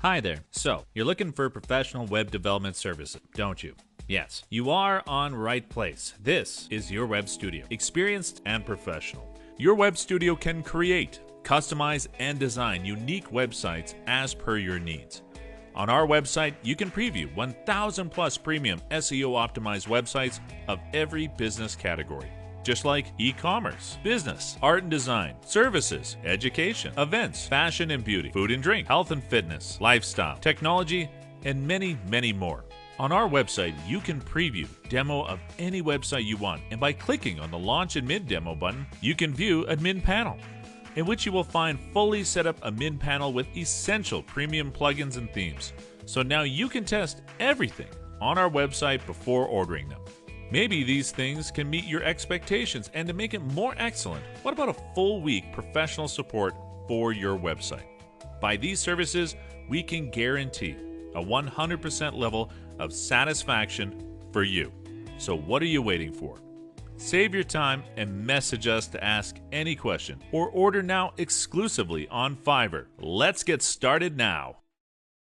Hi there. So, you're looking for professional web development services, don't you? Yes, you are on right place. This is your web studio, experienced and professional. Your web studio can create, customize, and design unique websites as per your needs. On our website, you can preview 1,000 plus premium SEO optimized websites of every business category. Just like e-commerce, business, art and design, services, education, events, fashion and beauty, food and drink, health and fitness, lifestyle, technology, and many, many more. On our website, you can preview demo of any website you want, and by clicking on the Launch Admin Demo button, you can view Admin Panel, in which you will find fully set up Admin Panel with essential premium plugins and themes. So now you can test everything on our website before ordering them. Maybe these things can meet your expectations, and to make it more excellent, what about a full week professional support for your website? By these services, we can guarantee a 100% level of satisfaction for you. So what are you waiting for? Save your time and message us to ask any question or order now exclusively on Fiverr. Let's get started now.